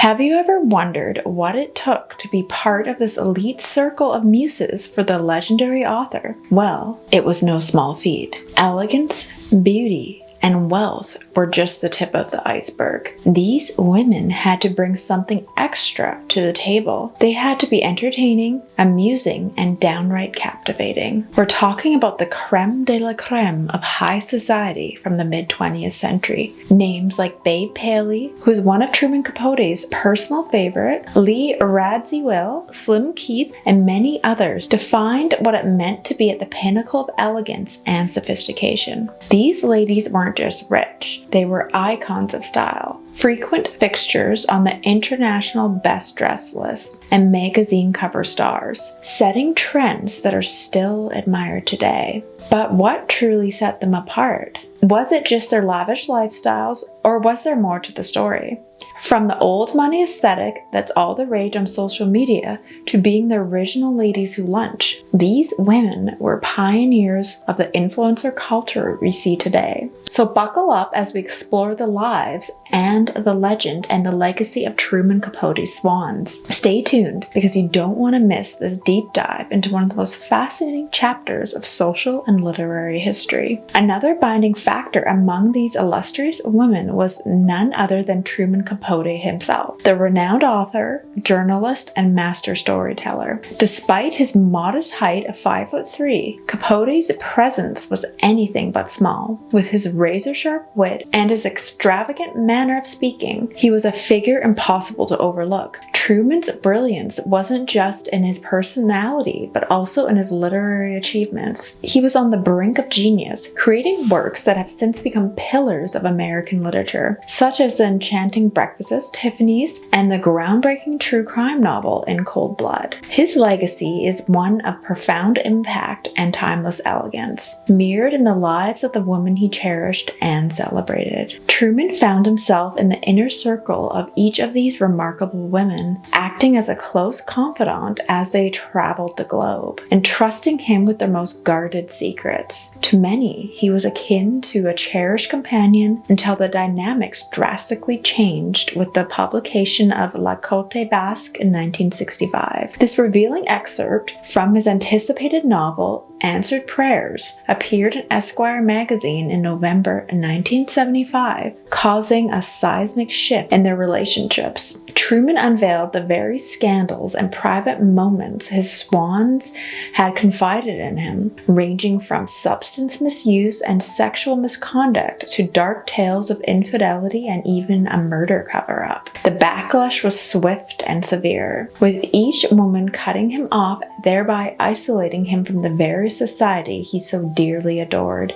Have you ever wondered what it took to be part of this elite circle of muses for the legendary author? Well, it was no small feat. Elegance, beauty, and wealth were just the tip of the iceberg. These women had to bring something extra to the table. They had to be entertaining, amusing, and downright captivating. We're talking about the creme de la creme of high society from the mid-20th century. Names like Babe Paley, who's one of Truman Capote's personal favorite, Radziwill, Slim Keith, and many others defined what it meant to be at the pinnacle of elegance and sophistication. These ladies weren't just rich, they were icons of style, frequent fixtures on the international best dressed list and magazine cover stars, setting trends that are still admired today. But what truly set them apart? Was it just their lavish lifestyles, or was there more to the story? From the old money aesthetic that's all the rage on social media to being the original ladies who lunch, these women were pioneers of the influencer culture we see today. So buckle up as we explore the lives and the legend and the legacy of Truman Capote's Swans. Stay tuned because you don't want to miss this deep dive into one of the most fascinating chapters of social and literary history. Another binding factor among these illustrious women was none other than Truman Capote himself, the renowned author, journalist, and master storyteller. Despite his modest height of 5'3", Capote's presence was anything but small. With his razor-sharp wit and his extravagant manner of speaking, he was a figure impossible to overlook. Truman's brilliance wasn't just in his personality, but also in his literary achievements. He was on the brink of genius, creating works that have since become pillars of American literature, such as the enchanting Breakfast at Tiffany's and the groundbreaking true crime novel In Cold Blood. His legacy is one of profound impact and timeless elegance, mirrored in the lives of the women he cherished and celebrated. Truman found himself in the inner circle of each of these remarkable women, acting as a close confidant as they traveled the globe, and trusting him with their most guarded secrets. To many, he was akin to a cherished companion until the dynamics drastically changed with the publication of La Côte Basque in 1965. This revealing excerpt from his anticipated novel, Answered Prayers, appeared in Esquire magazine in November 1975, causing a seismic shift in their relationships. Truman unveiled the very scandals and private moments his swans had confided in him, ranging from substance misuse and sexual misconduct to dark tales of infidelity and even a murder cover-up. The backlash was swift and severe, with each woman cutting him off, thereby isolating him from the very society he so dearly adored.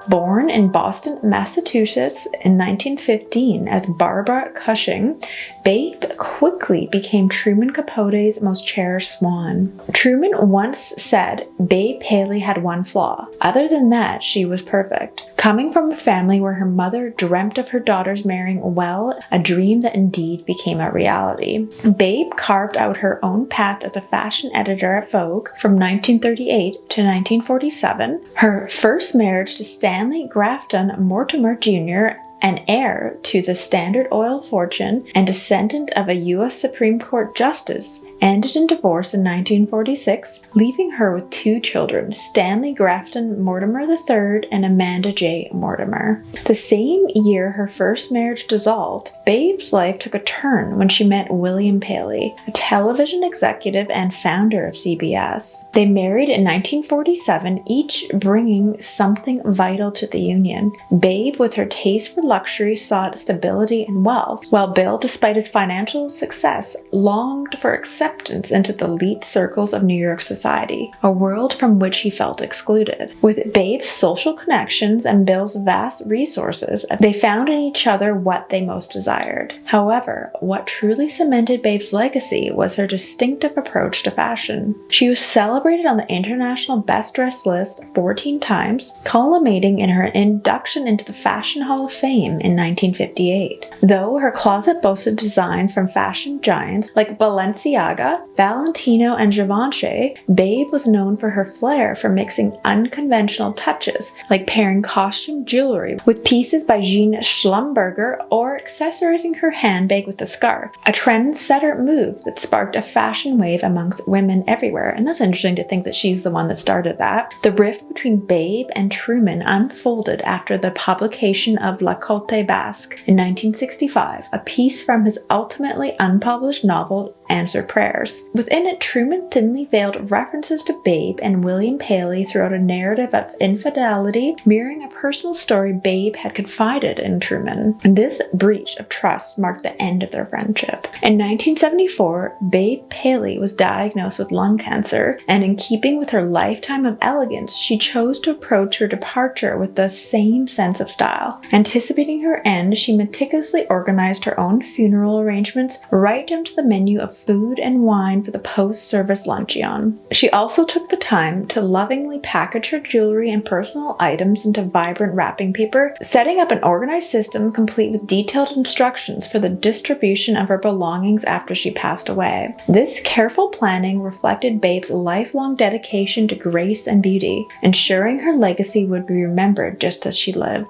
Born in Boston, Massachusetts in 1915 as Barbara Cushing, Babe quickly became Truman Capote's most cherished swan. Truman once said Babe Paley had one flaw. Other than that, she was perfect. Coming from a family where her mother dreamt of her daughters marrying well, a dream that indeed became a reality, Babe carved out her own path as a fashion editor at Vogue from 1938 to 1947. Her first marriage to Stanley Grafton Mortimer Jr., an heir to the Standard Oil fortune and descendant of a U.S. Supreme Court justice, ended in divorce in 1946, leaving her with two children, Stanley Grafton Mortimer III and Amanda J. Mortimer. The same year her first marriage dissolved, Babe's life took a turn when she met William Paley, a television executive and founder of CBS. They married in 1947, each bringing something vital to the union. Babe, with her taste for luxury, sought stability and wealth, while Bill, despite his financial success, longed for acceptance into the elite circles of New York society, a world from which he felt excluded. With Babe's social connections and Bill's vast resources, they found in each other what they most desired. However, what truly cemented Babe's legacy was her distinctive approach to fashion. She was celebrated on the International Best Dressed list 14 times, culminating in her induction into the Fashion Hall of Fame in 1958. Though her closet boasted designs from fashion giants like Balenciaga Gaga, Valentino, and Givenchy, Babe was known for her flair for mixing unconventional touches, like pairing costume jewelry with pieces by Jean Schlumberger or accessorizing her handbag with a scarf, a trendsetter move that sparked a fashion wave amongst women everywhere. And that's interesting to think that she's the one that started that. The rift between Babe and Truman unfolded after the publication of La Côte Basque in 1965, a piece from his ultimately unpublished novel Answered Prayers. Within it, Truman thinly veiled references to Babe and William Paley throughout a narrative of infidelity, mirroring a personal story Babe had confided in Truman. This breach of trust marked the end of their friendship. In 1974, Babe Paley was diagnosed with lung cancer, and in keeping with her lifetime of elegance, she chose to approach her departure with the same sense of style. Anticipating her end, she meticulously organized her own funeral arrangements right down to the menu of food and wine for the post-service luncheon. She also took the time to lovingly package her jewelry and personal items into vibrant wrapping paper, setting up an organized system complete with detailed instructions for the distribution of her belongings after she passed away. This careful planning reflected Babe's lifelong dedication to grace and beauty, ensuring her legacy would be remembered just as she lived.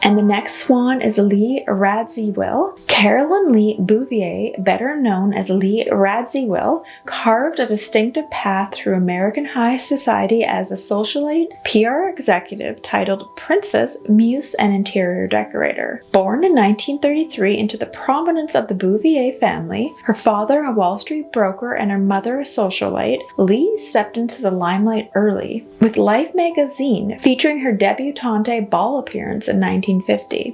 And the next swan is Lee Radziwill. Carolyn Lee Bouvier, better known as Lee Radziwill, carved a distinctive path through American high society as a socialite, PR executive titled Princess, Muse, and Interior Decorator. Born in 1933 into the prominence of the Bouvier family, her father a Wall Street broker and her mother a socialite, Lee stepped into the limelight early, with Life magazine featuring her debutante ball appearance in 1950.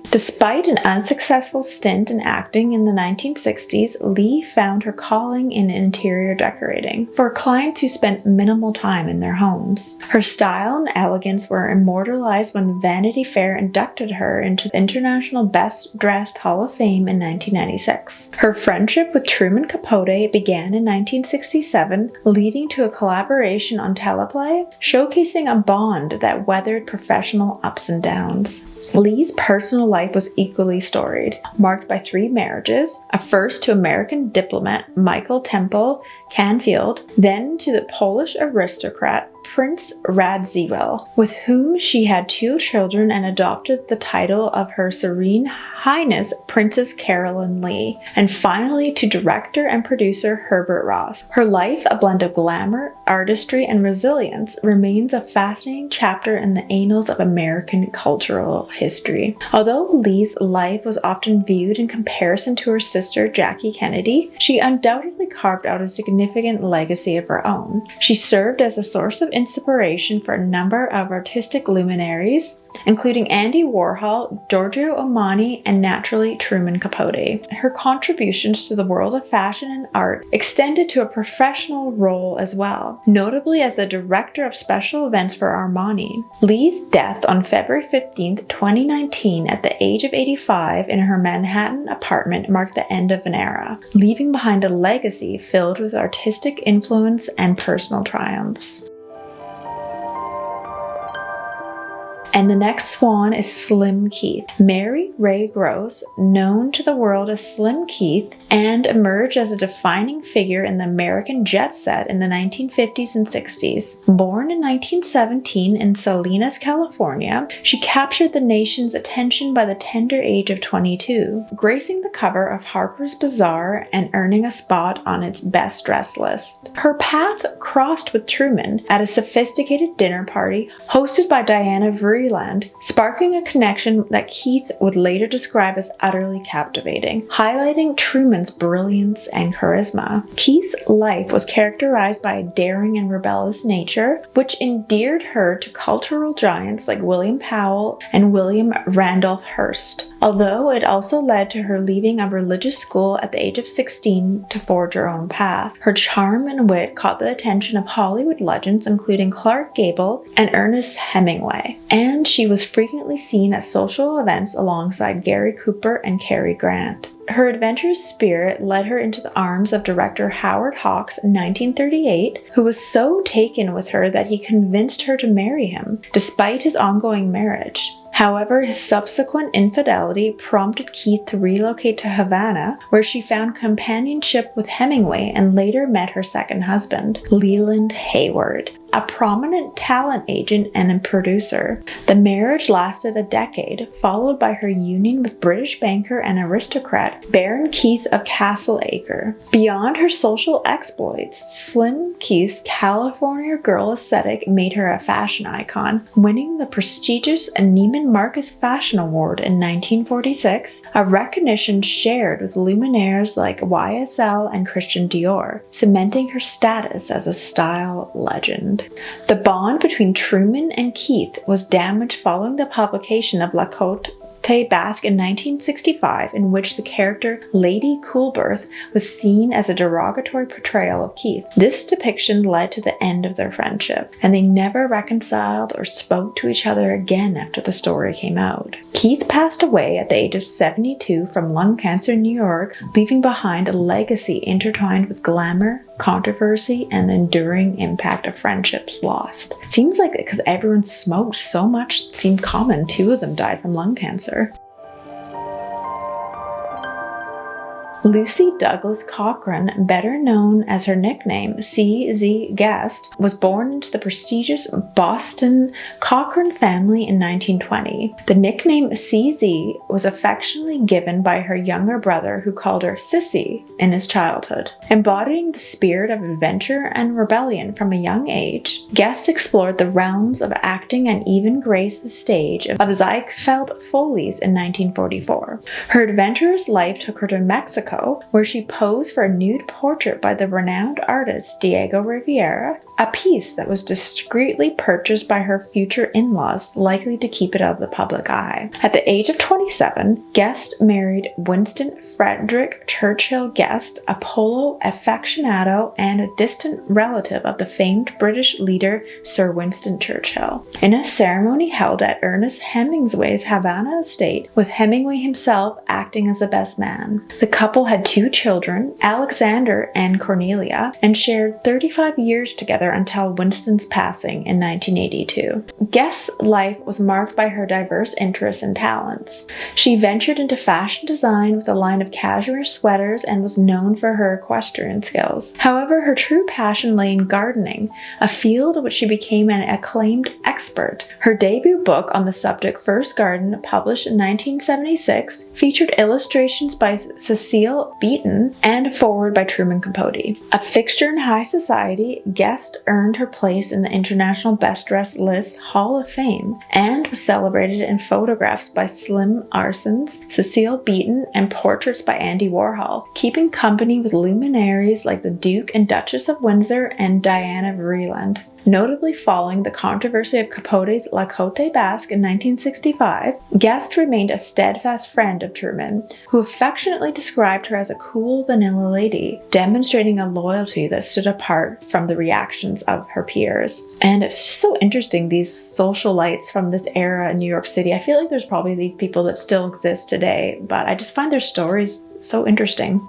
Despite an unsuccessful stint in acting in the 1960s, Lee found her calling in interior decorating for clients who spent minimal time in their homes. Her style and elegance were immortalized when Vanity Fair inducted her into the International Best Dressed Hall of Fame in 1996. Her friendship with Truman Capote began in 1967, leading to a collaboration on teleplay, showcasing a bond that weathered professional ups and downs. Lee's personal life was equally storied, marked by 3 marriages, a first to American diplomat Michael Temple Canfield, then to the Polish aristocrat Prince Radziwill, with whom she had 2 children and adopted the title of Her Serene Highness Princess Carolyn Lee, and finally to director and producer Herbert Ross. Her life, a blend of glamour, artistry, and resilience, remains a fascinating chapter in the annals of American cultural history. Although Lee's life was often viewed in comparison to her sister Jackie Kennedy, she undoubtedly carved out a significant legacy of her own. She served as a source of inspiration for a number of artistic luminaries, including Andy Warhol, Giorgio Armani, and naturally Truman Capote. Her contributions to the world of fashion and art extended to a professional role as well, notably as the director of special events for Armani. Lee's death on February 15, 2019, at the age of 85 in her Manhattan apartment marked the end of an era, leaving behind a legacy filled with artistic influence and personal triumphs. And the next swan is Slim Keith. Mary Ray Gross, known to the world as Slim Keith, and emerged as a defining figure in the American jet set in the 1950s and 60s. Born in 1917 in Salinas, California, she captured the nation's attention by the tender age of 22, gracing the cover of Harper's Bazaar and earning a spot on its best dressed list. Her path crossed with Truman at a sophisticated dinner party hosted by Diana Vreeland, sparking a connection that Keith would later describe as utterly captivating, highlighting Truman's brilliance and charisma. Keith's life was characterized by a daring and rebellious nature, which endeared her to cultural giants like William Powell and William Randolph Hearst, although it also led to her leaving a religious school at the age of 16 to forge her own path. Her charm and wit caught the attention of Hollywood legends including Clark Gable and Ernest Hemingway, and she was frequently seen at social events alongside Gary Cooper and Cary Grant. Her adventurous spirit led her into the arms of director Howard Hawks in 1938, who was so taken with her that he convinced her to marry him, despite his ongoing marriage. However, his subsequent infidelity prompted Keith to relocate to Havana, where she found companionship with Hemingway and later met her second husband, Leland Hayward, a prominent talent agent and a producer. The marriage lasted a decade, followed by her union with British banker and aristocrat Baron Keith of Castleacre. Beyond her social exploits, Slim Keith's California girl aesthetic made her a fashion icon, winning the prestigious Neiman Marcus Fashion Award in 1946, a recognition shared with luminaires like YSL and Christian Dior, cementing her status as a style legend. The bond between Truman and Keith was damaged following the publication of La Cote Basque in 1965, in which the character Lady Coolberth was seen as a derogatory portrayal of Keith. This depiction led to the end of their friendship, and they never reconciled or spoke to each other again after the story came out. Keith passed away at the age of 72 from lung cancer in New York, leaving behind a legacy intertwined with glamour, controversy, and the enduring impact of friendships lost. It seems like because everyone smoked so much, it seemed common. 2 of them died from lung cancer. Lucy Douglas Cochran, better known as her nickname C.Z. Guest, was born into the prestigious Boston Cochran family in 1920. The nickname C.Z. was affectionately given by her younger brother, who called her Sissy in his childhood. Embodying the spirit of adventure and rebellion from a young age, Guest explored the realms of acting and even graced the stage of Ziegfeld Follies in 1944. Her adventurous life took her to Mexico, where she posed for a nude portrait by the renowned artist Diego Rivera, a piece that was discreetly purchased by her future in-laws, likely to keep it out of the public eye. At the age of 27, Guest married Winston Frederick Churchill Guest, a polo aficionado and a distant relative of the famed British leader Sir Winston Churchill. In a ceremony held at Ernest Hemingway's Havana estate, with Hemingway himself acting as the best man. The couple had 2 children, Alexander and Cornelia, and shared 35 years together until Winston's passing in 1982. Guest's life was marked by her diverse interests and talents. She ventured into fashion design with a line of cashmere sweaters and was known for her equestrian skills. However, her true passion lay in gardening, a field in which she became an acclaimed expert. Her debut book on the subject, First Garden, published in 1976, featured illustrations by Cecile Beaton and a foreword by Truman Capote. A fixture in high society, Guest earned her place in the International Best Dressed List Hall of Fame and was celebrated in photographs by Slim Arsons, Cecile Beaton, and portraits by Andy Warhol, keeping company with luminaries like the Duke and Duchess of Windsor and Diana Vreeland. Notably following the controversy of Capote's La Cote Basque in 1965, Guest remained a steadfast friend of Truman, who affectionately described her as a cool vanilla lady, demonstrating a loyalty that stood apart from the reactions of her peers. And it's just so interesting, these socialites from this era in New York City. I feel like there's probably these people that still exist today, but I just find their stories so interesting.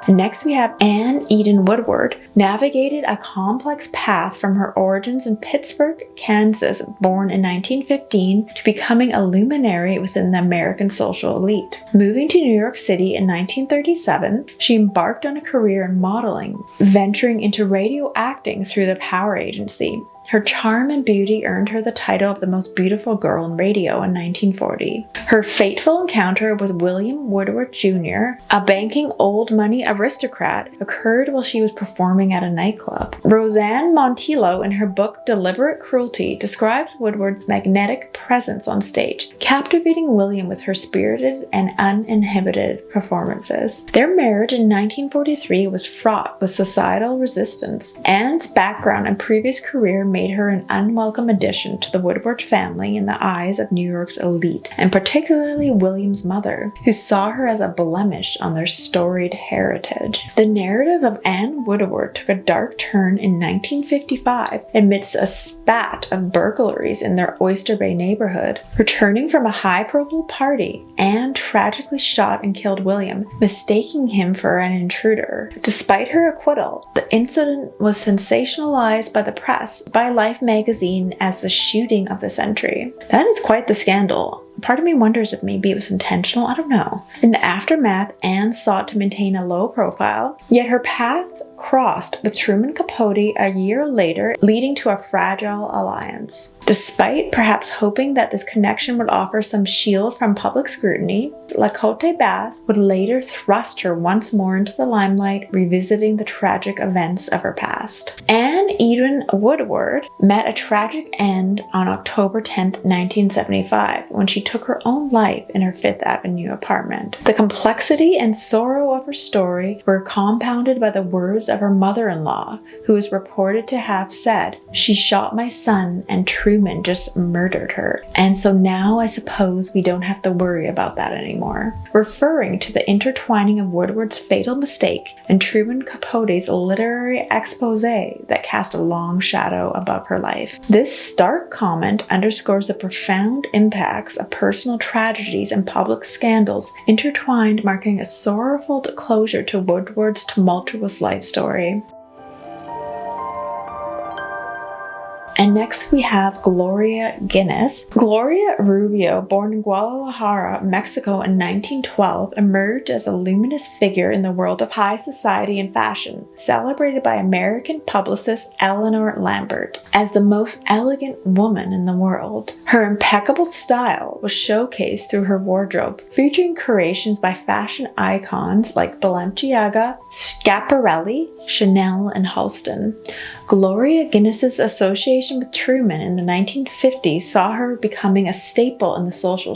Next, we have Anne Eden Woodward, navigated a complex path from her origins in Pittsburgh, Kansas, born in 1915, to becoming a luminary within the American social elite. Moving to New York City in 1937, she embarked on a career in modeling, venturing into radio acting through the Power Agency. Her charm and beauty earned her the title of the most beautiful girl in radio in 1940. Her fateful encounter with William Woodward Jr., a banking old money aristocrat, occurred while she was performing at a nightclub. Roseanne Montillo, in her book Deliberate Cruelty, describes Woodward's magnetic presence on stage, captivating William with her spirited and uninhibited performances. Their marriage in 1943 was fraught with societal resistance. Anne's background and previous career made her an unwelcome addition to the Woodward family in the eyes of New York's elite, and particularly William's mother, who saw her as a blemish on their storied heritage. The narrative of Anne Woodward took a dark turn in 1955 amidst a spat of burglaries in their Oyster Bay neighborhood. Returning from a high-profile party, Anne tragically shot and killed William, mistaking him for an intruder. Despite her acquittal, the incident was sensationalized by the press, by Life magazine as the shooting of the century. That is quite the scandal. Part of me wonders if maybe it was intentional, I don't know. In the aftermath, Anne sought to maintain a low profile, yet her path crossed with Truman Capote a year later, leading to a fragile alliance. Despite perhaps hoping that this connection would offer some shield from public scrutiny, Lacote Bass would later thrust her once more into the limelight, revisiting the tragic events of her past. Anne Eden Woodward met a tragic end on October 10, 1975, when she took her own life in her Fifth Avenue apartment. The complexity and sorrow of her story were compounded by the words of her mother-in-law, who is reported to have said, "She shot my son and Truman just murdered her. And so now I suppose we don't have to worry about that anymore," referring to the intertwining of Woodward's fatal mistake and Truman Capote's literary expose that cast a long shadow above her life. This stark comment underscores the profound impacts of personal tragedies and public scandals intertwined, marking a sorrowful closure to Woodward's tumultuous life story. And next we have Gloria Guinness. Gloria Rubio, born in Guadalajara, Mexico in 1912, emerged as a luminous figure in the world of high society and fashion, celebrated by American publicist Eleanor Lambert as the most elegant woman in the world. Her impeccable style was showcased through her wardrobe, featuring creations by fashion icons like Balenciaga, Schiaparelli, Chanel, and Halston. Gloria Guinness's association with Truman in the 1950s saw her becoming a staple in the social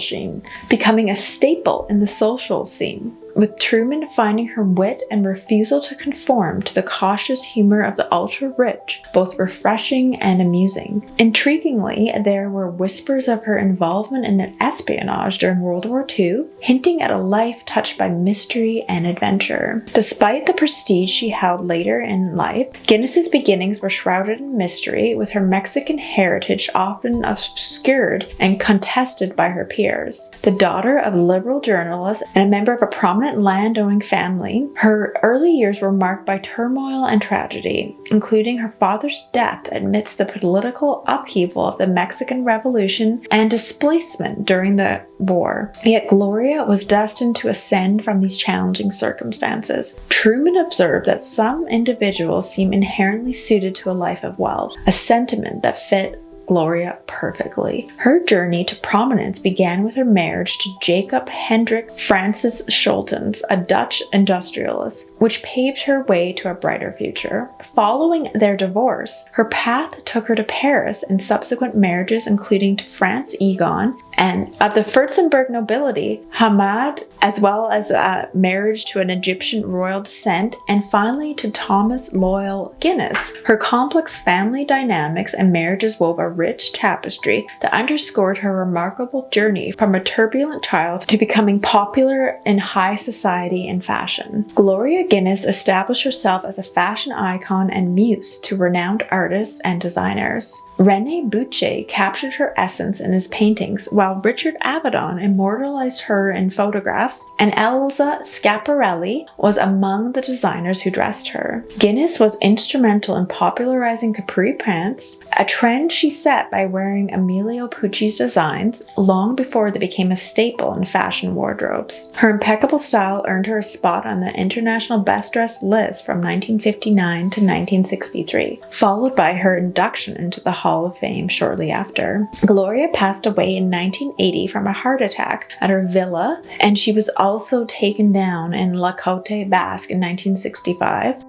scene. With Truman finding her wit and refusal to conform to the cautious humor of the ultra-rich both refreshing and amusing. Intriguingly, there were whispers of her involvement in espionage during World War II, hinting at a life touched by mystery and adventure. Despite the prestige she held later in life, Guinness's beginnings were shrouded in mystery, with her Mexican heritage often obscured and contested by her peers. The daughter of liberal journalists and a member of a prominent landowning family, her early years were marked by turmoil and tragedy, including her father's death amidst the political upheaval of the Mexican Revolution and displacement during the war. Yet Gloria was destined to ascend from these challenging circumstances. Truman observed that some individuals seem inherently suited to a life of wealth, a sentiment that fit Gloria perfectly. Her journey to prominence began with her marriage to Jacob Hendrik Francis Schultens, a Dutch industrialist, which paved her way to a brighter future. Following their divorce, her path took her to Paris and subsequent marriages, including to Franz Egon and of the Württemberg nobility, Hamad, as well as a marriage to an Egyptian royal descent, and finally to Thomas Loyal Guinness. Her complex family dynamics and marriages wove a rich tapestry that underscored her remarkable journey from a turbulent child to becoming popular in high society and fashion. Gloria Guinness established herself as a fashion icon and muse to renowned artists and designers. René Bucce captured her essence in his paintings, while Richard Avedon immortalized her in photographs, and Elsa Schiaparelli was among the designers who dressed her. Guinness was instrumental in popularizing capri pants, a trend she set by wearing Emilio Pucci's designs long before they became a staple in fashion wardrobes. Her impeccable style earned her a spot on the International Best Dressed list from 1959 to 1963, followed by her induction into the Hall of Fame shortly after. Gloria passed away in 1980 from a heart attack at her villa, and she was also taken down in La Côte Basque in 1965.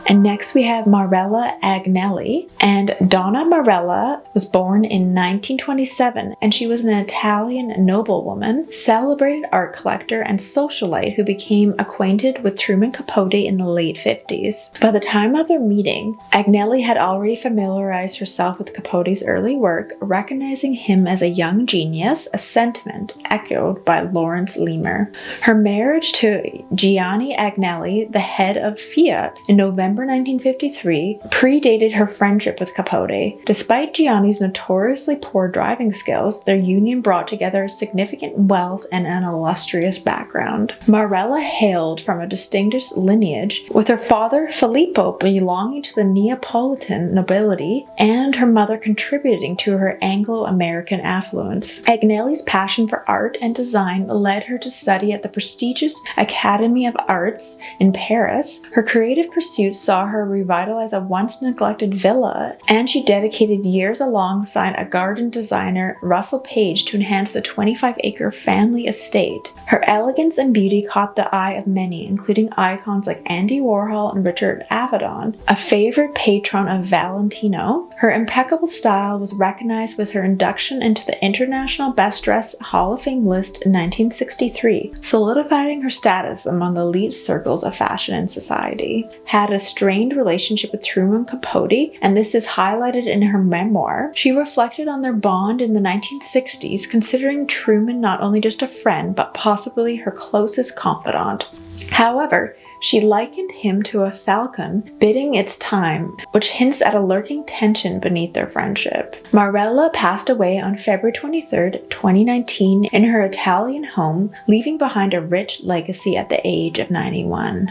And next we have Mareela Agnelli. And Donna Mareela was born in 1927, and she was an Italian noblewoman, celebrated art collector, and socialite who became acquainted with Truman Capote in the late 50s. By the time of their meeting, Agnelli had already familiarized herself with Capote's early work, recognizing him as a young genius, a sentiment echoed by Lawrence Leamer. Her marriage to Gianni Agnelli, the head of Fiat, in November December 1953 predated her friendship with Capote. Despite Gianni's notoriously poor driving skills, their union brought together significant wealth and an illustrious background. Mareela hailed from a distinguished lineage, with her father Filippo belonging to the Neapolitan nobility and her mother contributing to her Anglo-American affluence. Agnelli's passion for art and design led her to study at the prestigious Academy of Arts in Paris. Her creative pursuits saw her revitalize a once-neglected villa, and she dedicated years alongside a garden designer, Russell Page, to enhance the 25-acre family estate. Her elegance and beauty caught the eye of many, including icons like Andy Warhol and Richard Avedon, a favorite patron of Valentino. Her impeccable style was recognized with her induction into the International Best Dressed Hall of Fame list in 1963, solidifying her status among the elite circles of fashion and society. Had a strained relationship with Truman Capote, and this is highlighted in her memoir. She reflected on their bond in the 1960s, considering Truman not only just a friend, but possibly her closest confidant. However, she likened him to a falcon biding its time, which hints at a lurking tension beneath their friendship. Mareela passed away on February 23, 2019 in her Italian home, leaving behind a rich legacy at the age of 91.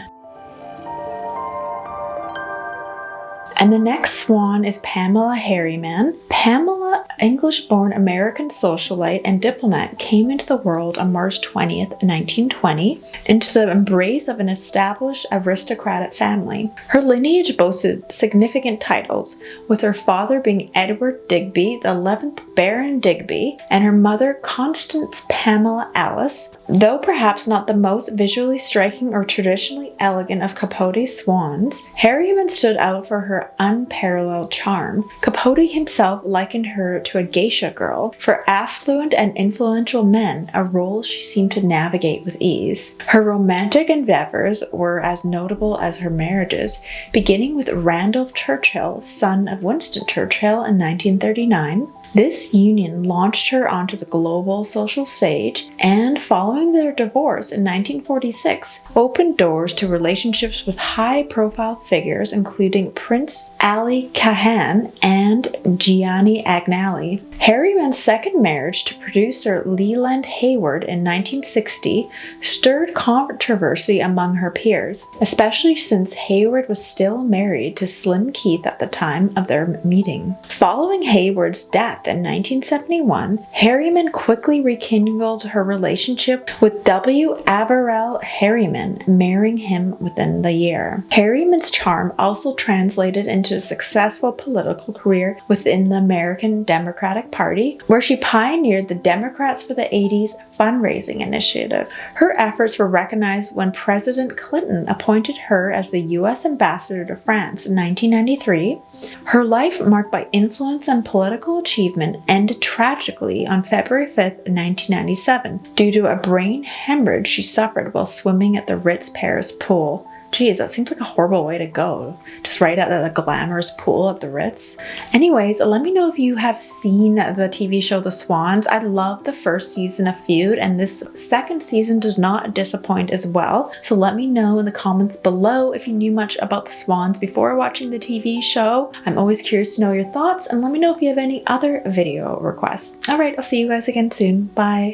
And the next swan is Pamela Harryman. Pamela, English-born American socialite and diplomat, came into the world on March 20th, 1920, into the embrace of an established aristocratic family. Her lineage boasted significant titles, with her father being Edward Digby, the 11th Baron Digby, and her mother Constance Pamela Alice. Though perhaps not the most visually striking or traditionally elegant of Capote's swans, Harryman stood out for her unparalleled charm. Capote himself likened her to a geisha girl for affluent and influential men, a role she seemed to navigate with ease. Her romantic endeavors were as notable as her marriages, beginning with Randolph Churchill, son of Winston Churchill, in 1939. This union launched her onto the global social stage, and following their divorce in 1946, opened doors to relationships with high-profile figures including Prince Ali Khan and Gianni Agnelli. Harryman's second marriage to producer Leland Hayward in 1960 stirred controversy among her peers, especially since Hayward was still married to Slim Keith at the time of their meeting. Following Hayward's death in 1971, Harryman quickly rekindled her relationship with W. Averell Harryman, marrying him within the year. Harryman's charm also translated into a successful political career within the American Democratic Party, where she pioneered the Democrats for the 80s fundraising initiative. Her efforts were recognized when President Clinton appointed her as the U.S. Ambassador to France in 1993. Her life, marked by influence and political achievement, ended tragically on February 5, 1997, due to a brain hemorrhage she suffered while swimming at the Ritz Paris pool. Geez, that seems like a horrible way to go. Just right at the glamorous pool at the Ritz. Anyways, let me know if you have seen the TV show The Swans. I love the first season of Feud, and this second season does not disappoint as well. So let me know in the comments below if you knew much about The Swans before watching the TV show. I'm always curious to know your thoughts, and let me know if you have any other video requests. Alright, I'll see you guys again soon. Bye!